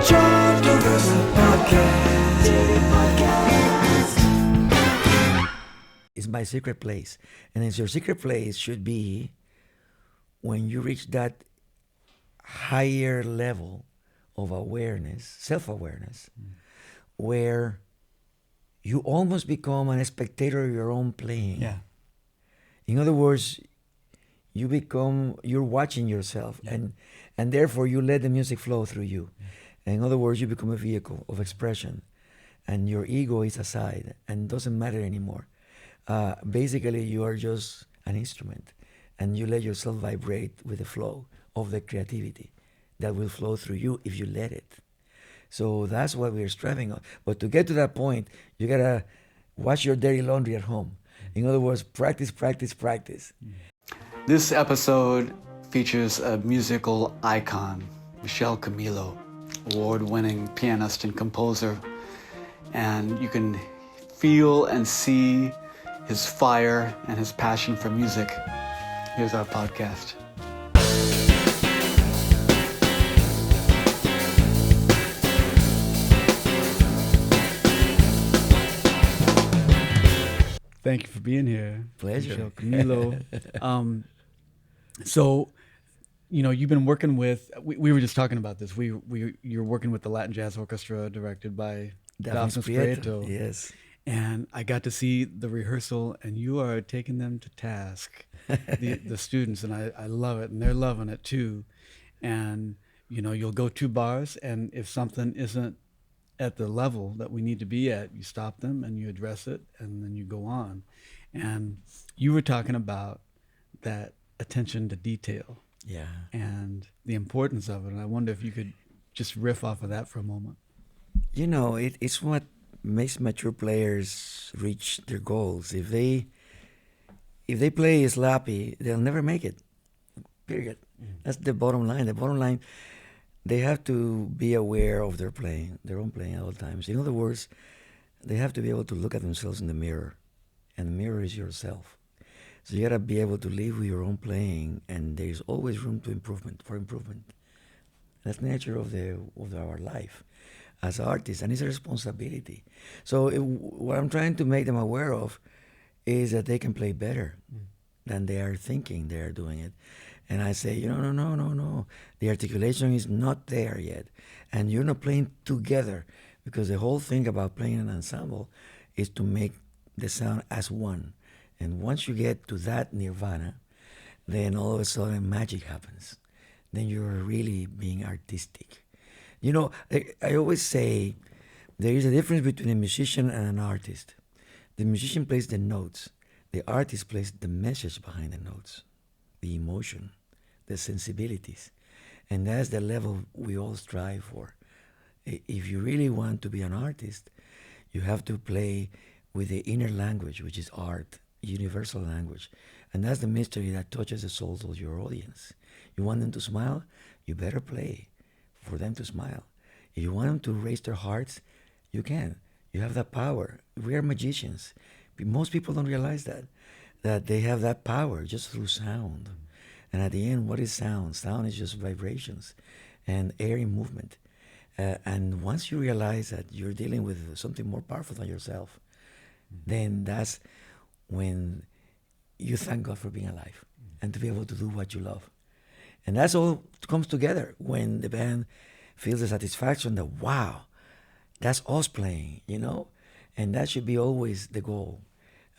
John Daversa Podcast. It's my secret place. And it's your secret place should be when you reach that higher level of awareness, self-awareness, where you almost become a spectator of your own playing. Yeah. In other words, you're watching yourself, and therefore you let the music flow through you. In other words, you become a vehicle of expression, and your ego is aside and doesn't matter anymore. Basically, you are just an instrument, and you let yourself vibrate with the flow of the creativity that will flow through you if you let it. So that's what we're striving on. But to get to that point, you gotta wash your dirty laundry at home. In other words, practice, practice, practice. This episode features a musical icon, Michel Camilo, award-winning pianist and composer. And you can feel and see his fire and his passion for music. Here's our podcast. Thank you for being here. Pleasure. Michel Camilo. So, you know, you've been working with, we were just talking about this. You're working with the Latin Jazz Orchestra directed by Daversa Prieto. Yes. And I got to see the rehearsal, and you are taking them to task, the students, and I love it, and they're loving it too. And, you know, you'll go 2 bars, and if something isn't at the level that we need to be at, you stop them and you address it, and then you go on. And you were talking about that attention to detail. Yeah. And the importance of it. And I wonder if you could just riff off of that for a moment. You know, it's what makes mature players reach their goals. If they play sloppy, they'll never make it. Period. That's the bottom line. The bottom line, they have to be aware of their own playing at all times. In other words, they have to be able to look at themselves in the mirror, and the mirror is yourself. So you gotta be able to live with your own playing, and there's always room for improvement. That's the nature of our life as artists, and it's a responsibility. So what I'm trying to make them aware of is that they can play better than they are thinking they are doing it. And I say, no. The articulation is not there yet. And you're not playing together, because the whole thing about playing an ensemble is to make the sound as one. And once you get to that nirvana, then all of a sudden magic happens. Then you're really being artistic. You know, I always say there is a difference between a musician and an artist. The musician plays the notes. The artist plays the message behind the notes, the emotion, the sensibilities. And that's the level we all strive for. If you really want to be an artist, you have to play with the inner language, which is art, universal language. And that's the mystery that touches the souls of your audience. You want them to smile? You better play for them to smile. If you want them to raise their hearts, you can. You have that power. We are magicians. Most people don't realize that they have that power just through sound. And at the end, what is sound? Sound is just vibrations and air in movement. And once you realize that you're dealing with something more powerful than yourself, then that's when you thank God for being alive and to be able to do what you love. And that's all comes together when the band feels the satisfaction that, wow, that's us playing, you know? And that should be always the goal.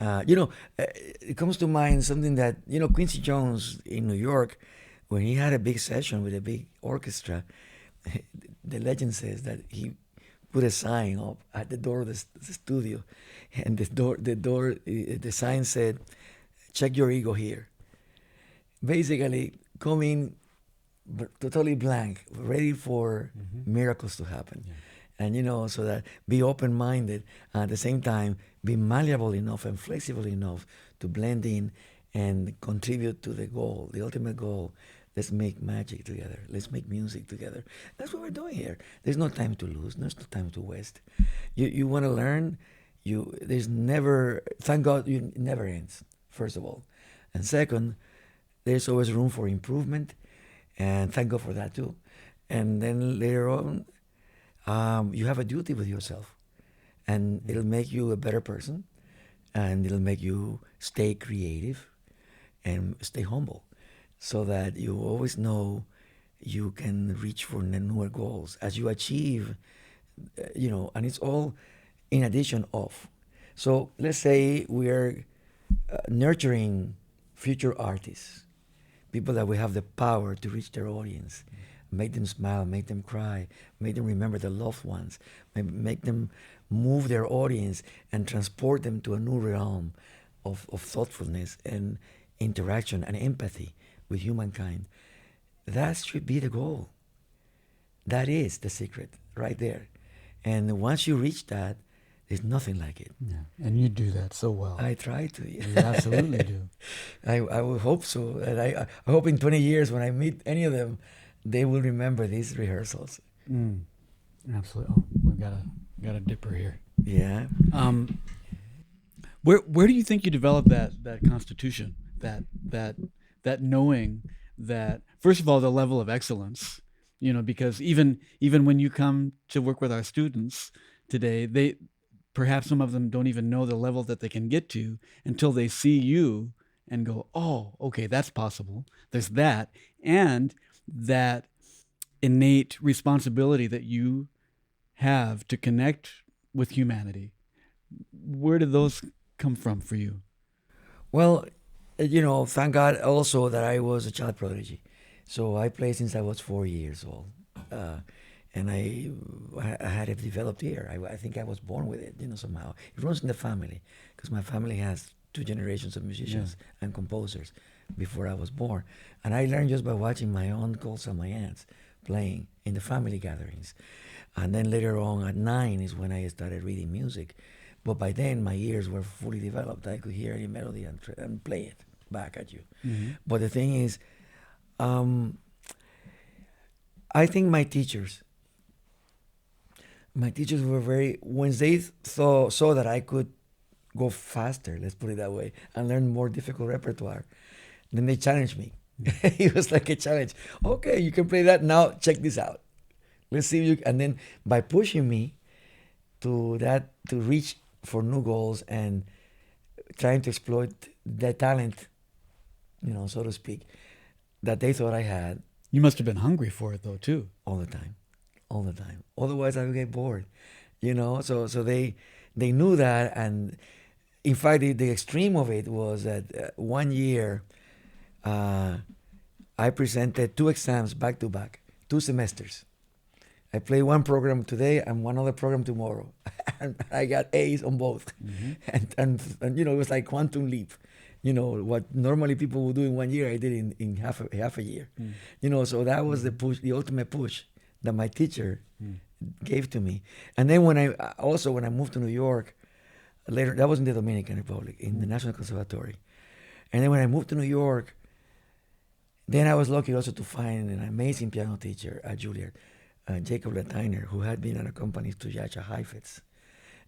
It comes to mind something that, Quincy Jones in New York, when he had a big session with a big orchestra, the legend says that he put a sign up at the door of the studio, and the sign said, "Check your ego here." Basically, come in totally blank, ready for miracles to happen. Yeah. And, so that be open-minded, at the same time, be malleable enough and flexible enough to blend in and contribute to the goal, the ultimate goal. Let's make magic together. Let's make music together. That's what we're doing here. There's no time to lose. There's no time to waste. You want to learn. Thank God, it never ends, first of all. And second, there's always room for improvement. And thank God for that too. And then later on, you have a duty with yourself, and it'll make you a better person, and it'll make you stay creative and stay humble, so that you always know you can reach for newer goals as you achieve, and it's all in addition of. So let's say we're nurturing future artists, people that we have the power to reach their audience, make them smile, make them cry, make them remember their loved ones, make them move their audience and transport them to a new realm of thoughtfulness and interaction and empathy with humankind. That should be the goal. That is the secret right there. And once you reach that, there's nothing like it. Yeah. And you do that so well. I try to. You absolutely do. I would hope so. And I hope in 20 years when I meet any of them, they will remember these rehearsals. Absolutely. Oh, we've got a dipper here. Yeah. Where do you think you developed that constitution, that knowing that, first of all, the level of excellence, because even when you come to work with our students today, they perhaps some of them don't even know the level that they can get to until they see you and go, oh, okay, that's possible. There's that. And that innate responsibility that you have to connect with humanity. Where did those come from for you? Well, thank God also that I was a child prodigy. So I played since I was 4 years old. And I had it developed here. I think I was born with it, somehow. It runs in the family, because my family has 2 generations of musicians and composers before I was born. And I learned just by watching my uncles and my aunts playing in the family gatherings. And then later on at 9 is when I started reading music. But by then my ears were fully developed. I could hear any melody and play it back at you. Mm-hmm. But the thing is, I think my teachers were when they saw that I could go faster, let's put it that way, and learn more difficult repertoire, then they challenged me. It was like a challenge. Okay, you can play that now. Check this out. Let's see if you. And then by pushing me to reach for new goals and trying to exploit the talent, so to speak, that they thought I had. You must have been hungry for it though too. All the time. Otherwise, I would get bored. So they knew that, and in fact, the extreme of it was that 1 year. I presented 2 exams back to back, 2 semesters. I played one program today and one other program tomorrow. And I got A's on both. Mm-hmm. And it was like quantum leap. What normally people would do in 1 year, I did in half a year. So that was the push, the ultimate push that my teacher gave to me. And then when I moved to New York, later, that was in the Dominican Republic, in the National Conservatory. And then when I moved to New York, then I was lucky also to find an amazing piano teacher at Juilliard, Jacob Latiner, who had been accompanied to Jacha Heifetz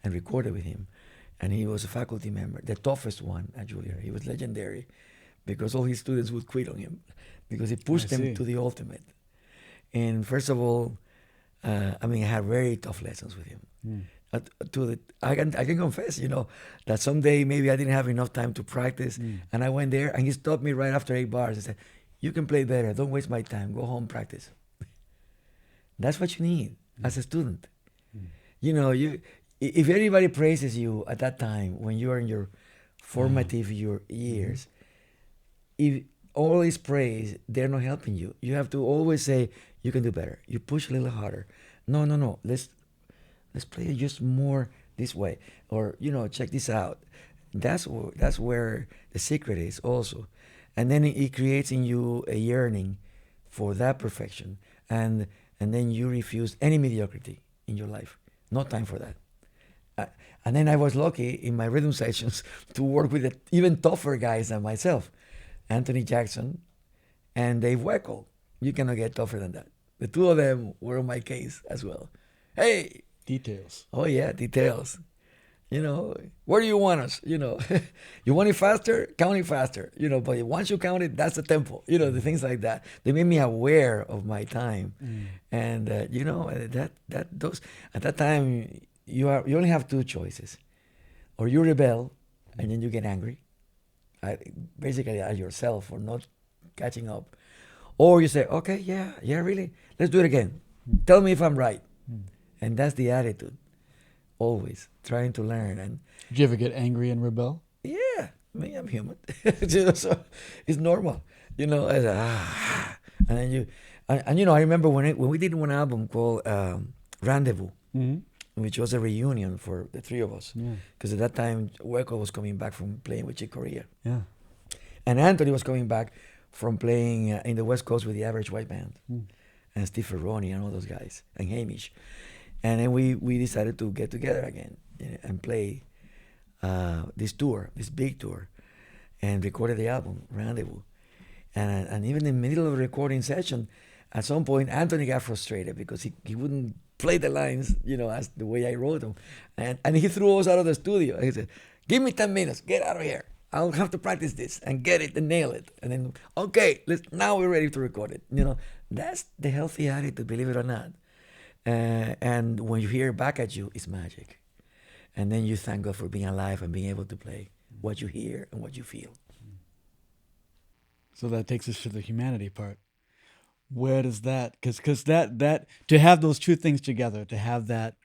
and recorded with him. And he was a faculty member, the toughest one at Juilliard. He was legendary because all his students would quit on him because he pushed them to the ultimate. And first of all, I had very tough lessons with him. I can confess, that someday maybe I didn't have enough time to practice, and I went there, and he stopped me right after 8 bars and said, "You can play better. Don't waste my time. Go home, practice." That's what you need as a student. If everybody praises you at that time when you are in your formative years, if all is praise, they're not helping you. You have to always say, "You can do better. You push a little harder. No. Let's play it just more this way, or check this out." That's where the secret is also, and then it creates in you a yearning for that perfection, and then you refuse any mediocrity in your life. No time for that. And then I was lucky in my rhythm sessions to work with even tougher guys than myself, Anthony Jackson and Dave Weckl. You cannot get tougher than that. The 2 of them were on my case as well. Hey. Details. Oh yeah, details. You know, where do you want us? You know, you want it faster, count it faster. You know, but once you count it, that's the tempo. You know, the things like that. They made me aware of my time, and you know that those at that time you only have two choices, or you rebel, and then you get angry, basically at yourself for not catching up, or you say, okay, yeah, really, let's do it again. Tell me if I'm right, and that's the attitude. Always trying to learn. And Did you ever get angry and rebel? yeah, I mean, I'm human. You know, so it's normal. You know, and then and you know, I remember when we did one album called Rendezvous, which was a reunion for the three of us, because at that time Wagon was coming back from playing with Chick Corea, Yeah. and Anthony was coming back from playing in the West Coast with the Average White Band, and Steve Ferroni and all those guys, and Hamish. And then we decided to get together again and play this tour, this big tour, and recorded the album, Rendezvous. And even in the middle of the recording session, at some point, Anthony got frustrated because he wouldn't play the lines, you know, as the way I wrote them. And he threw us out of the studio. He said, give me 10 minutes, get out of here. I'll have to practice this and get it and nail it. And then, okay, now we're ready to record it. You know, that's the healthy attitude, believe it or not. And when you hear it back at you, it's magic. And then you thank God for being alive and being able to play what you hear and what you feel. So that takes us to the humanity part. Where does that, because that to have those two things together, to have that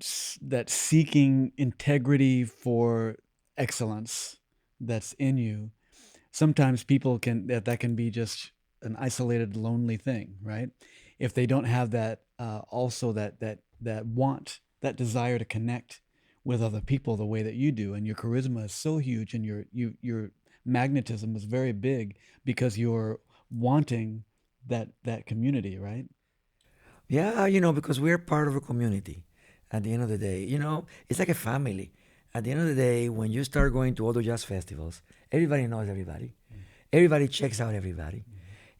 seeking integrity for excellence that's in you, sometimes people that can be just an isolated, lonely thing, right? If they don't have that also that want, that desire to connect with other people the way that you do, and your charisma is so huge, and your magnetism is very big because you're wanting that community, right? Yeah, you know, because we're part of a community at the end of the day. You know, it's like a family. At the end of the day, when you start going to other jazz festivals, everybody knows everybody. Everybody checks out everybody.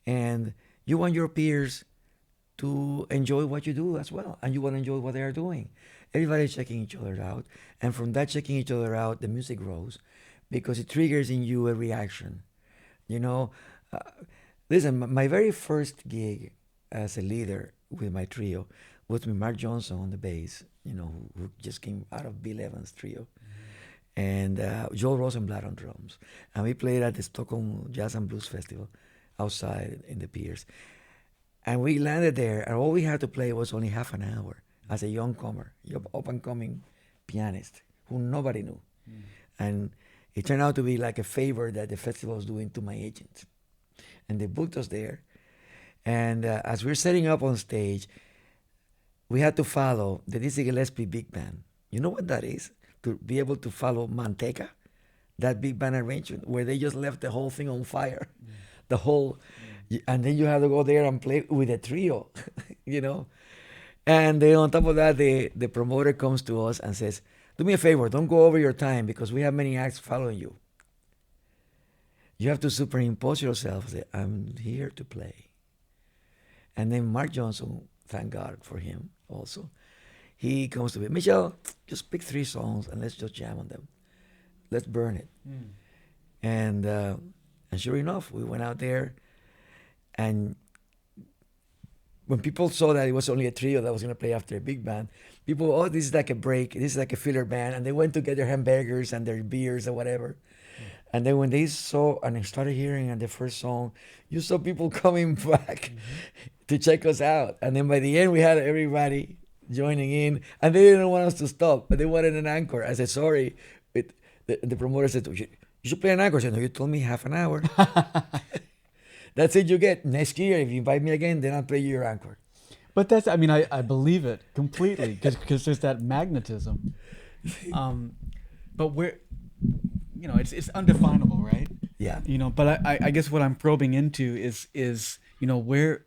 And you want your peers to enjoy what you do as well, and you want to enjoy what they are doing. Everybody's checking each other out, and from that checking each other out, the music grows because it triggers in you a reaction. You know, listen, my very first gig as a leader with my trio was with Mark Johnson on the bass, you know, who just came out of Bill Evans' trio, and Joel Rosenblatt on drums. And we played at the Stockholm Jazz and Blues Festival outside in the piers. And we landed there, and all we had to play was only half an hour as a young comer, up-and-coming pianist who nobody knew. And it turned out to be like a favor that the festival was doing to my agent. And they booked us there. And as we were setting up on stage, we had to follow the Dizzy Gillespie Big Band. You know what that is? To be able to follow Manteca, that big band arrangement, where they just left the whole thing on fire. The whole... And then you have to go there and play with a trio, you know. And then on top of that, the promoter comes to us and says, do me a favor, don't go over your time because we have many acts following you. You have to superimpose yourself. Say, I'm here to play. And then Mark Johnson, thank God for him also, he comes to me, Michel, just pick 3 songs and let's just jam on them. Let's burn it. And sure enough, we went out there. And when people saw that it was only a trio that was going to play after a big band, people, oh, this is like a break. This is like a filler band. And they went to get their hamburgers and their beers or whatever. And then when they saw and started hearing the first song, you saw people coming back to check us out. And then by the end, we had everybody joining in. And they didn't want us to stop, but they wanted an encore. I said, sorry. The promoter said, you should play an encore. I said, no, you told me half an hour. That's it you get. Next year, if you invite me again, then I'll play you your encore. But that's, I mean, I believe it completely because there's that magnetism. But we're, you know, it's undefinable, right? Yeah. You know, but I guess what I'm probing into is you know, where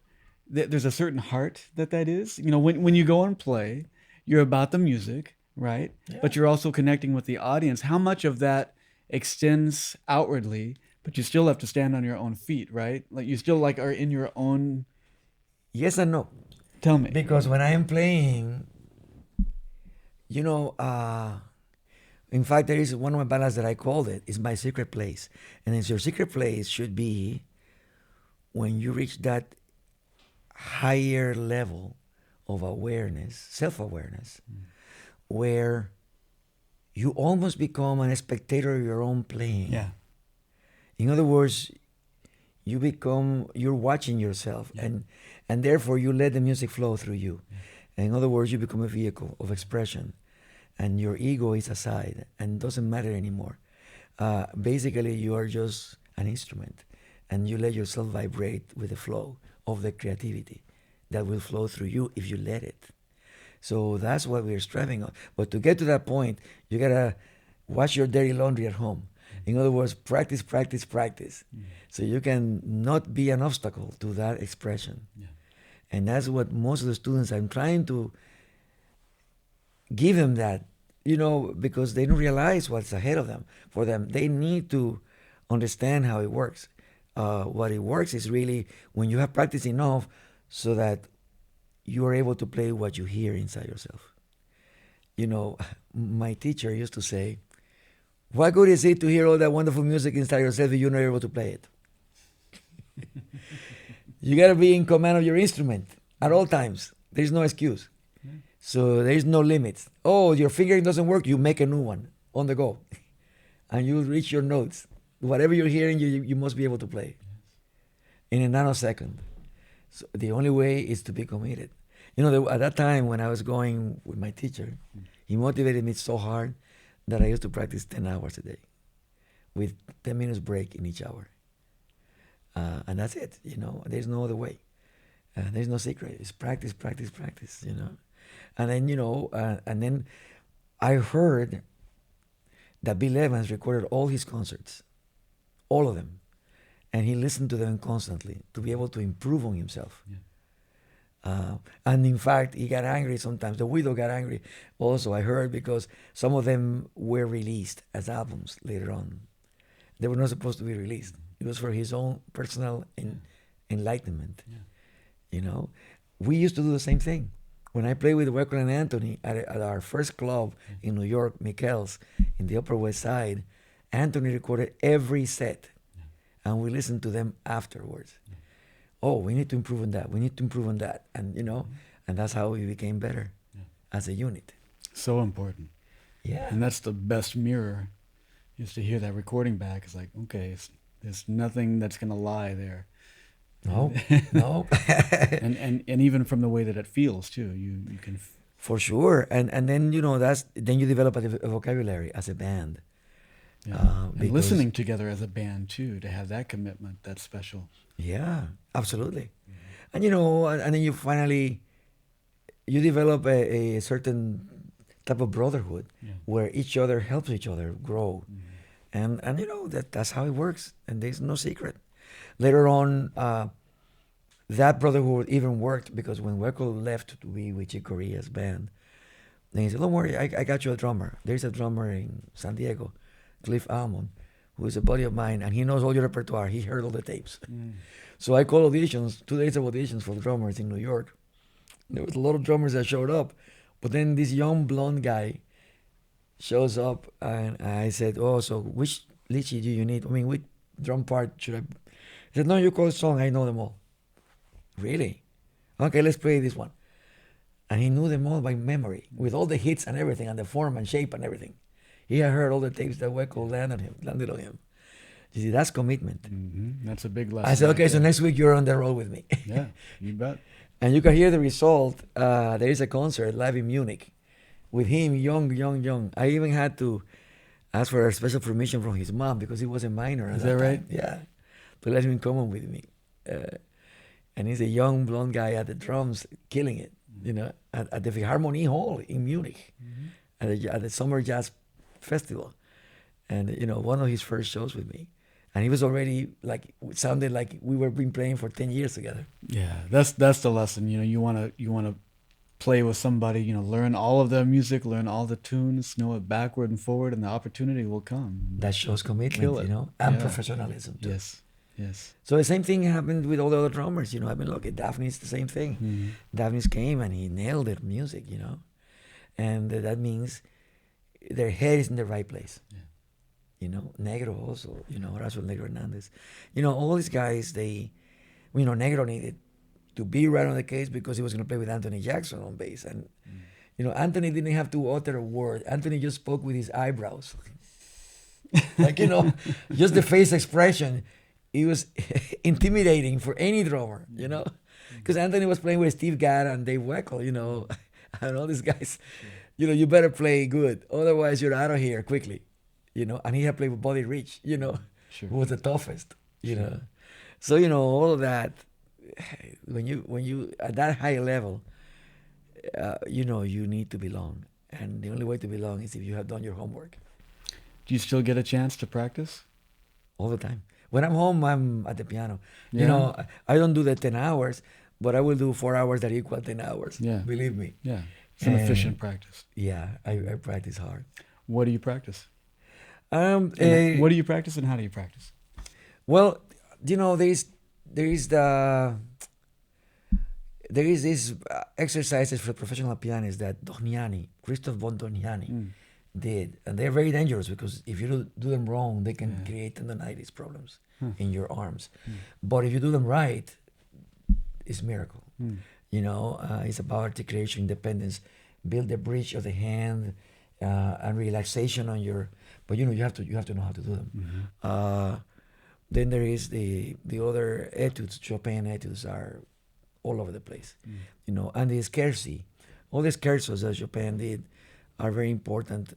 there's a certain heart that is. You know, when you go and play, you're about the music, right? Yeah. But you're also connecting with the audience. How much of that extends outwardly? But you still have to stand on your own feet, right? Like you still like are in your own. Yes and no. Tell me. Because when I am playing, You know, in fact, there is one of my ballads that I called it. It's my secret place, and it's your secret place should be when you reach that higher level of awareness, self-awareness, where you almost become a spectator of your own playing. Yeah. In other words, you're watching yourself, and therefore you let the music flow through you. And in other words, you become a vehicle of expression, and your ego is aside and doesn't matter anymore. Basically, you are just an instrument, and you let yourself vibrate with the flow of the creativity that will flow through you if you let it. So that's what we're striving on. But to get to that point, you gotta wash your dirty laundry at home. In other words, practice, practice, practice. So you can not be an obstacle to that expression. Yeah. And that's what most of the students, I'm trying to give them that, because they don't realize what's ahead of them. For them, they need to understand how it works. What it works is really when you have practiced enough so that you are able to play what you hear inside yourself. My teacher used to say, what good is it to hear all that wonderful music inside yourself if you're not able to play it? You got to be in command of your instrument at all times. There's no excuse. So there's no limits. Oh, your fingering doesn't work, you make a new one on the go. And you reach your notes. Whatever you're hearing, you must be able to play in a nanosecond. So the only way is to be committed. At that time when I was going with my teacher, he motivated me so hard that I used to practice 10 hours a day with 10 minutes break in each hour. And that's it, there's no other way. There's no secret. It's practice, practice, practice, And then, and then I heard that Bill Evans recorded all his concerts, all of them. And he listened to them constantly to be able to improve on himself. Yeah. And in fact, he got angry sometimes. The widow got angry also, I heard, because some of them were released as albums later on. They were not supposed to be released. It was for his own personal enlightenment. Yeah. We used to do the same thing. When I played with Wagon and Anthony at our first club in New York, Michel's, in the Upper West Side, Anthony recorded every set, and we listened to them afterwards. Oh, we need to improve on that. We need to improve on that. And, and that's how we became better as a unit. So important. Yeah. And that's the best mirror, is to hear that recording back. It's like, okay, there's nothing that's going to lie there. No. and even from the way that it feels too, you can. For sure. And then, then you develop a vocabulary as a band. Yeah. And listening together as a band too, to have that commitment, that's special. Yeah, absolutely. And and then you develop a certain type of brotherhood where each other helps each other grow. And that's how it works, and there's no secret. Later on, that brotherhood even worked, because when Weckl left to be with Chick Corea's band, then he said, don't worry, I got you a drummer. There's a drummer in San Diego, Cliff Almond, who is a buddy of mine, and he knows all your repertoire. He heard all the tapes. So I called auditions, 2 days of auditions for drummers in New York. There was a lot of drummers that showed up, but then this young blonde guy shows up, and I said, oh, so which lychee do you need? I mean, which drum part should I? He said, no, you call a song, I know them all. Really? Okay, let's play this one. And he knew them all by memory, with all the hits and everything, and the form and shape and everything. He had heard all the tapes that Weckl landed on him. You see, that's commitment. That's a big lesson. I said, okay, so next week you're on the road with me. Yeah, you bet. And you can hear the result. There is a concert live in Munich with him, young. I even had to ask for a special permission from his mom, because he was a minor. Is that right? Yeah, to let him come on with me. And he's a young blonde guy at the drums, killing it. At the Philharmonie Hall in Munich, at the Summer Jazz Festival, and one of his first shows with me, and he was already sounded like we were been playing for 10 years together. Yeah, that's the lesson. You want to play with somebody. Learn all of their music, learn all the tunes, know it backward and forward, and the opportunity will come. That shows commitment, and professionalism too. Yes. So the same thing happened with all the other drummers. Look at Daphne's the same thing. Daphne's came and he nailed it, music, and that means their head is in the right place. Yeah. You know, Negro also, you know, Horacio Negro Hernandez. You know, all these guys, they, you know, Negro needed to be right on the case because he was going to play with Anthony Jackson on bass. And, you know, Anthony didn't have to utter a word. Anthony just spoke with his eyebrows. Like, you know, just the face expression. It was intimidating for any drummer, you know, because Anthony was playing with Steve Gadd and Dave Weckl, you know, and all these guys. You know, you better play good, otherwise you're out of here quickly, you know. And he had played with Buddy Rich, you know, who was the toughest, you know. So, you know, all of that, when you at that high level, you know, you need to belong, and the only way to belong is if you have done your homework. Do you still get a chance to practice? All the time. When I'm home, I'm at the piano. Yeah. You know, I don't do the 10 hours, but I will do 4 hours that equal 10 hours. Yeah. Believe me. Yeah. It's an efficient practice. Yeah, I practice hard. What do you practice? What What do you practice and how do you practice? Well, you know, there is these exercises for professional pianists that Christoph von Dohnányi did, and they're very dangerous because if you do them wrong, they can create tendonitis problems in your arms. But if you do them right, it's a miracle. You know, it's about articulation, independence, build the bridge of the hand, and relaxation on your. But you know, you have to know how to do them. Then there is the other etudes. Chopin etudes are all over the place. You know, and the scherzi, all the scherzos that Chopin did are very important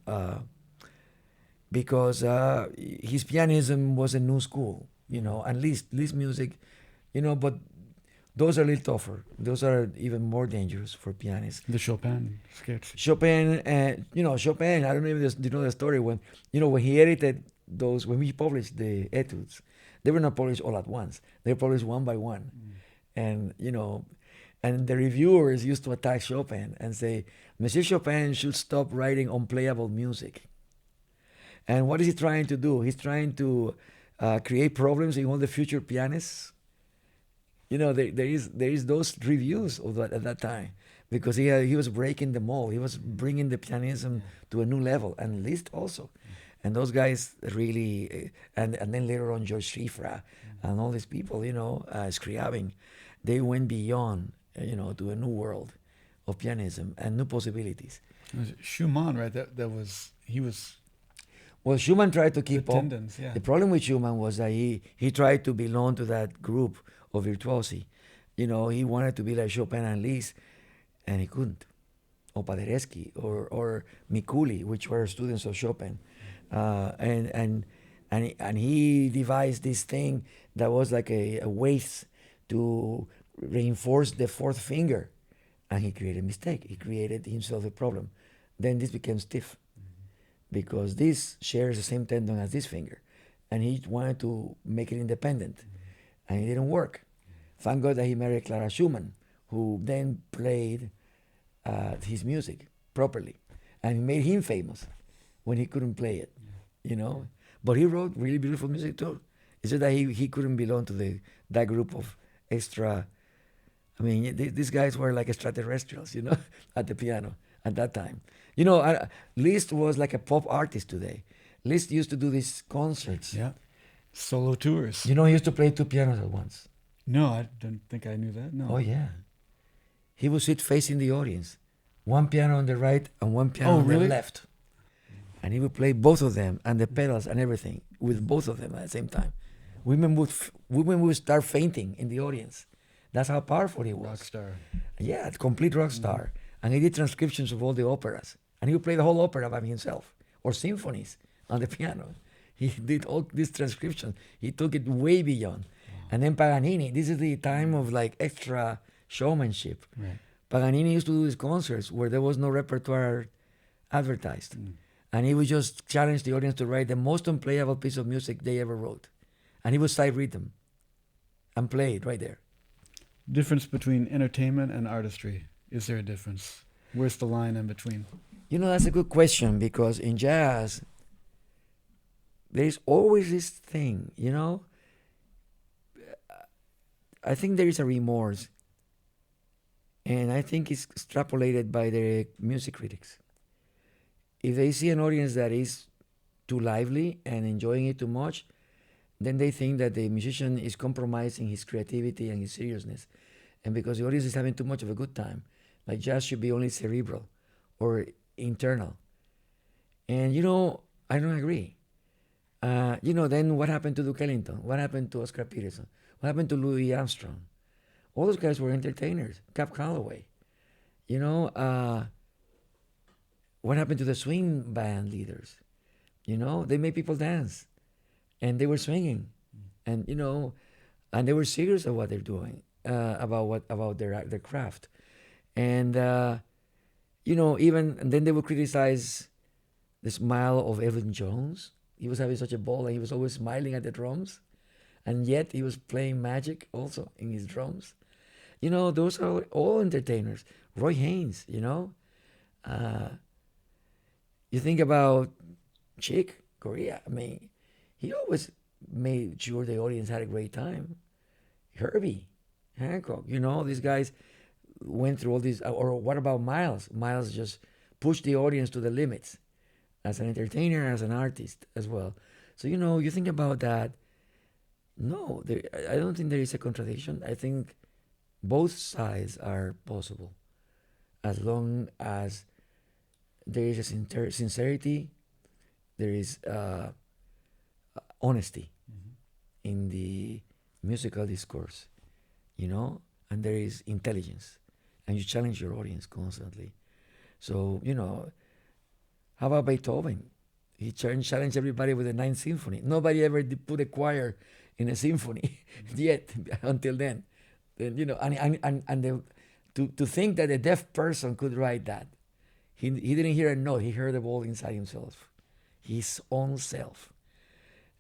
because his pianism was a new school. You know, and Liszt music, you know, but those are a little tougher. Those are even more dangerous for pianists. The Chopin sketch. Chopin, you know, Chopin, I don't know if you know the story when he edited those, when we published the etudes, they were not published all at once. They were published one by one. And, you know, and the reviewers used to attack Chopin and say, Monsieur Chopin should stop writing unplayable music. And what is he trying to do? He's trying to create problems in all the future pianists. You know, there is those reviews of that at that time because he was breaking the mold. He was bringing the pianism to a new level, and Liszt also. And those guys really, and then later on George Schifra and all these people, you know, Scriabin, they went beyond, you know, to a new world of pianism and new possibilities. Schumann, right? He was. Well, Schumann tried to keep up. Attendance, yeah. The problem with Schumann was that he tried to belong to that group of virtuosi. You know, he wanted to be like Chopin and Liszt, and he couldn't. Or Paderewski, or Mikuli, which were students of Chopin. And he devised this thing that was like a weight to reinforce the fourth finger, and he created a mistake. He created himself a problem. Then this became stiff because this shares the same tendon as this finger, and he wanted to make it independent, and it didn't work. Thank God that he married Clara Schumann, who then played his music properly, and made him famous when he couldn't play it. You know, but he wrote really beautiful music too. It's just that he couldn't belong to that group of extra. I mean, these guys were like extraterrestrials, you know, at the piano at that time. You know, Liszt was like a pop artist today. Liszt used to do these concerts. Yeah. Solo tours. You know, he used to play two pianos at once. No, I don't think I knew that. No. Oh yeah, he would sit facing the audience, one piano on the right and one piano on the left. And he would play both of them and the pedals and everything with both of them at the same time. Women would start fainting in the audience. That's how powerful he was. Rock star. Yeah, complete rock star. And he did transcriptions of all the operas. And he would play the whole opera by himself, or symphonies on the piano. He did all these transcriptions. He took it way beyond. And then Paganini, this is the time of like extra showmanship. Right. Paganini used to do these concerts where there was no repertoire advertised. And he would just challenge the audience to write the most unplayable piece of music they ever wrote. And he would sight read them and play it right there. Difference between entertainment and artistry. Is there a difference? Where's the line in between? You know, that's a good question because in jazz, there's always this thing, you know. I think there is a remorse. And I think it's extrapolated by the music critics. if they see an audience that is too lively and enjoying it too much, then they think that the musician is compromising his creativity and his seriousness. And because the audience is having too much of a good time, like jazz should be only cerebral or internal. And I don't agree. Then what happened to Duke Ellington? What happened to Oscar Peterson? What happened to Louis Armstrong? All those guys were entertainers. Cap Calloway. What happened to the swing band leaders? They made people dance, and they were swinging, and and they were serious about what they're doing, about their craft, and even and then they would criticize the smile of Elvin Jones. He was having such a ball, and he was always smiling at the drums, and yet he was playing magic also in his drums. Those are all entertainers. Roy Haynes, you think about Chick Corea. I mean, he always made sure the audience had a great time. Herbie Hancock, these guys went through all these. Or what about Miles? Miles just pushed the audience to the limits as an entertainer, as an artist as well. So, you think about that. No, I don't think there is a contradiction. I think both sides are possible as long as there is a sincerity, there is honesty in the musical discourse, and there is intelligence, and you challenge your audience constantly. So, how about Beethoven? He challenged everybody with the Ninth Symphony. Nobody ever put a choir in a symphony yet until then. Then to think that a deaf person could write that. He didn't hear a note. He heard a ball inside himself, his own self,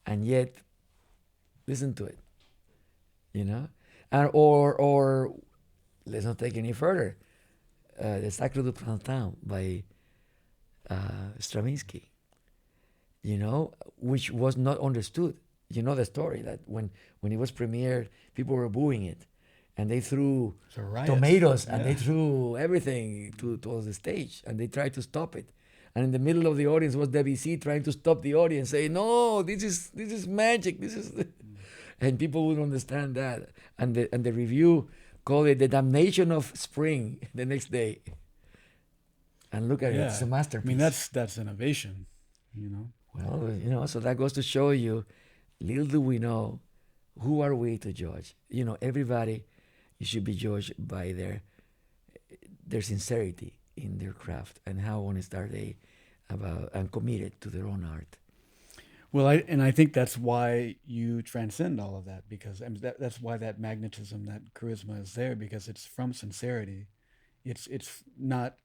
and yet listen to it, and or let's not take any further. The Sacre du Printemps by Stravinsky, which was not understood. You know the story that when it was premiered, people were booing it, and they threw tomatoes and they threw everything to the stage, and they tried to stop it. And in the middle of the audience was Debussy trying to stop the audience, saying, "No, this is magic. This is," and people wouldn't understand that. And the review called it the damnation of spring the next day. And look at it; it's a masterpiece. I mean, that's innovation, Well, so that goes to show you, little do we know, who are we to judge? Everybody, you should be judged by their sincerity in their craft and how honest are they about and committed to their own art. Well, I think that's why you transcend all of that, because that's why that magnetism, that charisma is there, because it's from sincerity. It's not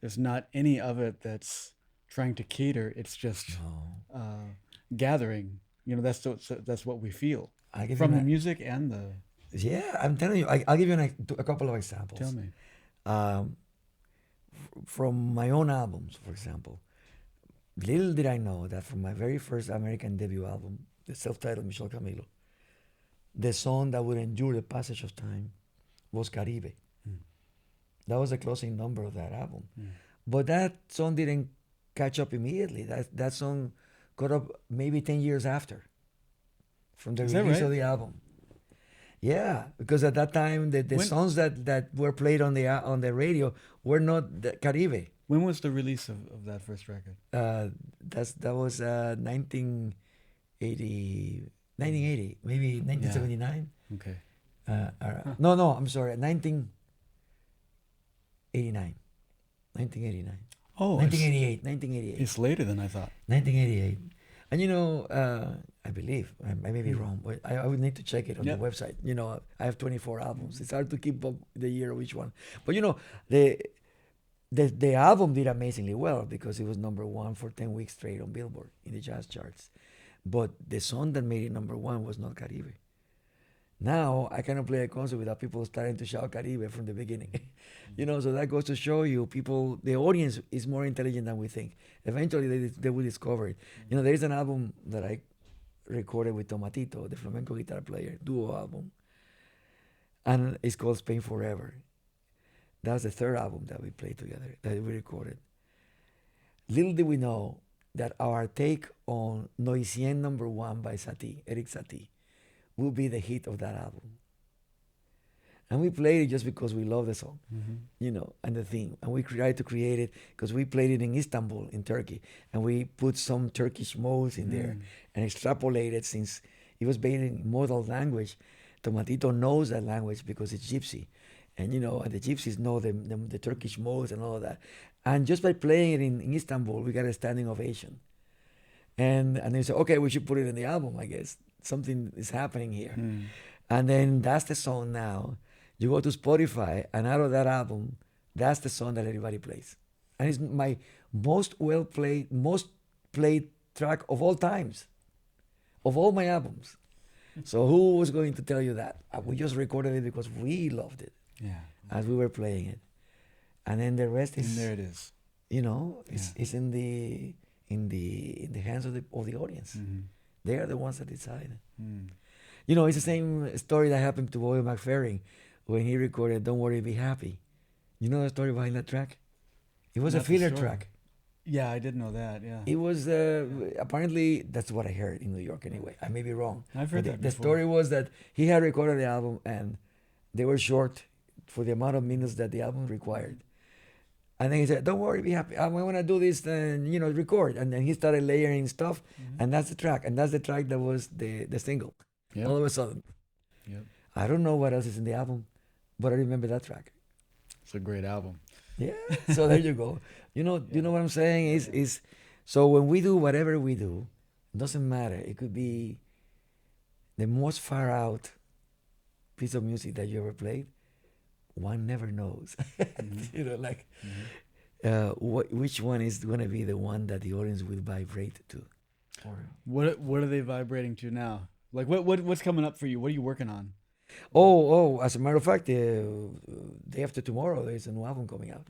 there's not any of it that's trying to cater. It's just gathering. That's what we feel from the music and the. Yeah, I'm telling you. I'll give you a couple of examples. Tell me. From my own albums, for example. Little did I know that from my very first American debut album, the self-titled Michel Camilo, the song that would endure the passage of time was Caribe. That was the closing number of that album. But that song didn't catch up immediately. That song caught up maybe 10 years after from the release of the album. Yeah, because at that time the songs that were played on the radio were not the Caribe. When was the release of that first record? That was 1980, maybe 1979. Yeah. Okay. No, I'm sorry, 1989. 1989. Oh, 1988. It's later than I thought. 1988. And I believe, I may be wrong, but I would need to check it on the website. I have 24 albums. It's hard to keep up the year of each one. But the album did amazingly well because it was number one for 10 weeks straight on Billboard in the jazz charts. But the song that made it number one was not Caribe. Now I cannot play a concert without people starting to shout Caribe from the beginning. So that goes to show you the audience is more intelligent than we think. Eventually they will discover it. There is an album that I recorded with Tomatito, the flamenco guitar player, duo album. And it's called Spain Forever. That was the third album that we played together, that we recorded. little did we know that our take on Noisien number 1 by Satie, Eric Satie, will be the hit of that album. And we played it just because we love the song, and the theme. And we tried to create it because we played it in Istanbul, in Turkey. And we put some Turkish modes in there and extrapolated, since it was based in modal language. Tomatito knows that language because it's Gypsy. And, and the Gypsies know the Turkish modes and all of that. And just by playing it in Istanbul, we got a standing ovation. And they said, okay, we should put it in the album, I guess. Something is happening here. And then that's the song now. You go to Spotify, and out of that album, that's the song that everybody plays. And it's my most played track of all times, of all my albums. So who was going to tell you that? We just recorded it because we loved it as we were playing it. And then the rest is... And there it is. It's in the hands of the audience. They are the ones that decide. It's the same story that happened to Bobby McFerrin when he recorded Don't Worry, Be Happy. You know the story behind that track? It was a filler track. Yeah, I did know that, yeah. It was, apparently, that's what I heard in New York anyway. I may be wrong. I've heard that The before. story was that he had recorded the album and they were short for the amount of minutes that the album required. And then he said, don't worry, be happy. I want to do this, then, record. And then he started layering stuff, and that's the track. And that's the track that was the single. Yep. All of a sudden. Yep. I don't know what else is in the album, but I remember that track. It's a great album. Yeah. So there you go. You know what I'm saying is so when we do whatever we do, it doesn't matter. It could be the most far out piece of music that you ever played. One never knows. Which one is going to be the one that the audience will vibrate to. What are they vibrating to now? Like what's coming up for you? What are you working on? As a matter of fact, day after tomorrow, there's a new album coming out.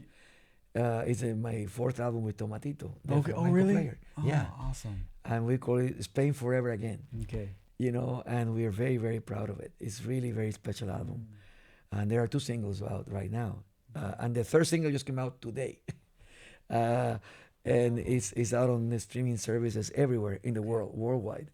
It's my 4th album with Tomatito. Okay. Oh, really? Player. Oh, yeah. Awesome. And we call it Spain Forever Again. Okay. And we are very, very proud of it. It's really a very special album. And there are 2 singles out right now. And the 3rd single just came out today. And it's out on the streaming services everywhere in the world, worldwide.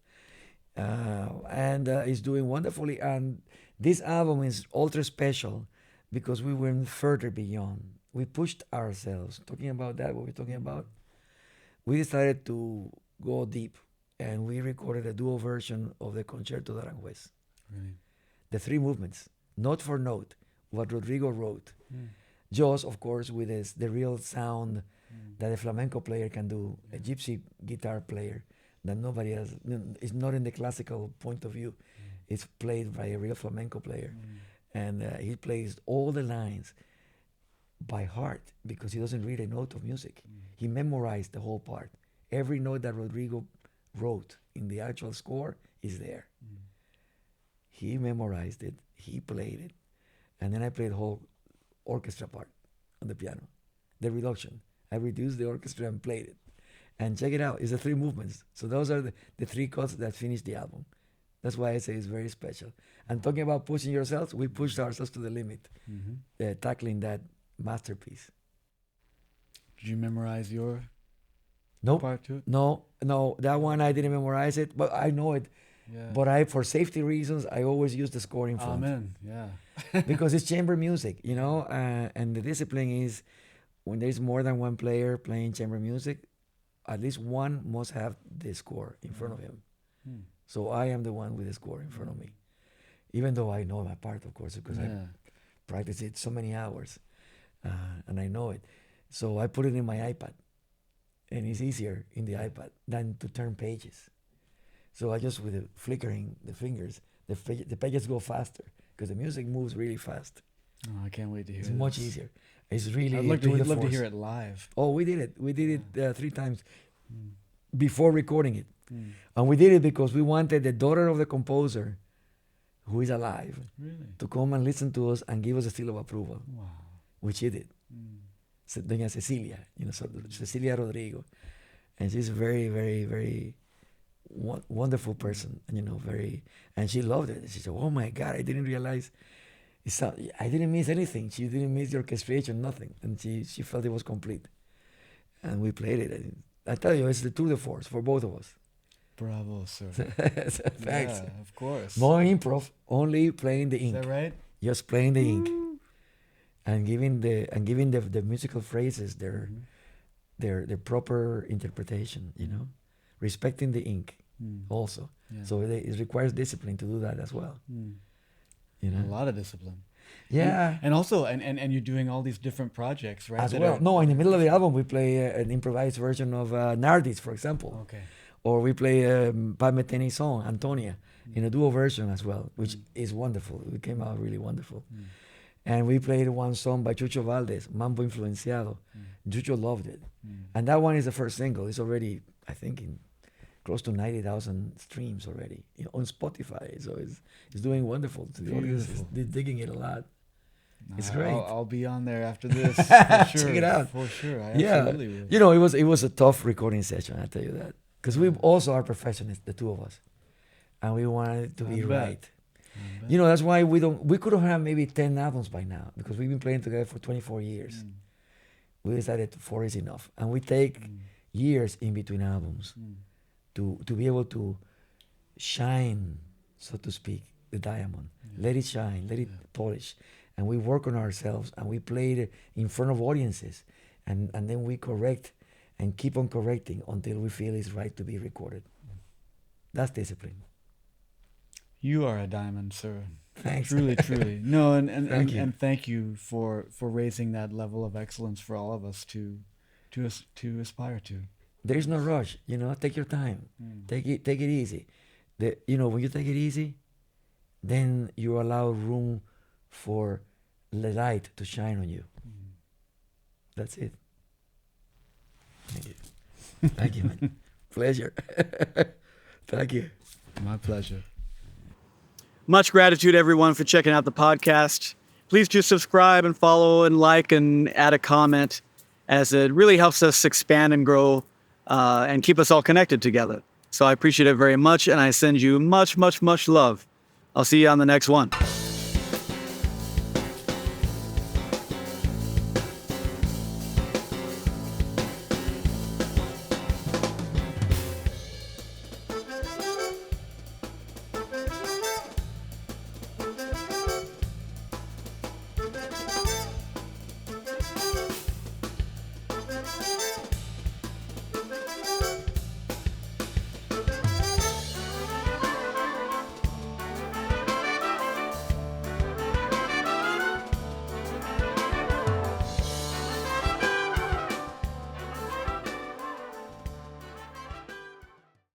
And it's doing wonderfully. And this album is ultra special because we went further beyond. We pushed ourselves. Talking about that, what we're talking about, we decided to go deep. And we recorded a duo version of the Concerto d'Aranjuez. Really? The 3 movements, note for note, what Rodrigo wrote. Just, of course, with the real sound that a flamenco player can do, a gypsy guitar player that nobody else, it's not in the classical point of view. It's played by a real flamenco player. And he plays all the lines by heart because he doesn't read a note of music. He memorized the whole part. Every note that Rodrigo wrote in the actual score is there. He memorized it, he played it, and then I played the whole orchestra part on the piano, the reduction. I reduced the orchestra and played it. And check it out, it's the 3 movements. So those are the 3 cuts that finish the album. That's why I say it's very special. And talking about pushing yourselves, we pushed ourselves to the limit, tackling that masterpiece. Did you memorize your Nope. part to it? No, that one I didn't memorize it, but I know it. Yeah. But for safety reasons, I always use the score in front. Amen. Yeah. Because it's chamber music, and the discipline is when there's more than one player playing chamber music, at least one must have the score in front of him. So I am the one with the score in front of me, even though I know my part, of course, because I practice it so many hours, and I know it. So I put it in my iPad, and it's easier in the iPad than to turn pages. So I just, with the flickering the fingers, the pages go faster because the music moves really fast. Oh, I can't wait to hear it. It's much easier. It's really I'd love tour de to force. hear it live. Oh, we did it. We did it 3 times before recording it. And we did it because we wanted the daughter of the composer, who is alive, to come and listen to us and give us a seal of approval, which she did. Doña Cecilia, Cecilia Rodrigo. And she's a very, very, very wonderful person, and and she loved it. She said, "Oh my God, I didn't realize I didn't miss anything. She didn't miss the orchestration, nothing." And she felt it was complete. And we played it. And I tell you, it's the tour de force for both of us. Bravo, sir. Thanks. Yeah, of course. No improv, only playing the ink. Is that right? Just playing the ink, and giving the musical phrases their proper interpretation. You know, respecting the ink also. Yeah. So it requires discipline to do that as well. You know, A lot of discipline. yeah. And also, and you're doing all these different projects, right? As that well. are- No, in the middle of the album, we play an improvised version of Nardis, for example. Okay. Or we play Pas Meteni song, Antonia, in a duo version as well, which is wonderful. It came out really wonderful. And we played one song by Chucho Valdez, Mambo Influenciado. Chucho loved it. And that one is the first single. It's already, I think, in close to 90,000 streams already on Spotify. So it's doing wonderful. The audience is digging it a lot. It's great. I'll be on there after this. For sure. Check it out. For sure. I Yeah, absolutely will. you know, it was a tough recording session. I tell you that, because we also are professionals, the two of us, and we wanted it to be bet. right. You know, that's why we could have had maybe 10 albums by now, because we've been playing together for 24 years. We decided 4 is enough, and we take years in between albums to be able to shine, so to speak, the diamond. Let it shine, let it polish. And we work on ourselves, and we play it in front of audiences, and then we correct and keep on correcting until we feel it's right to be recorded. That's discipline. You are a diamond, sir. Thanks. Truly, truly. No, and Thank you. and thank you for raising that level of excellence for all of us to aspire to. There is no rush, you know. Take your time. Take it easy. When you take it easy, then you allow room for the light to shine on you. That's it. Thank you. Thank you, man. Pleasure. Thank you. My pleasure. Much gratitude, everyone, for checking out the podcast. Please do subscribe and follow and like and add a comment, as it really helps us expand and grow and keep us all connected together. So I appreciate it very much, and I send you much, much, much love. I'll see you on the next one.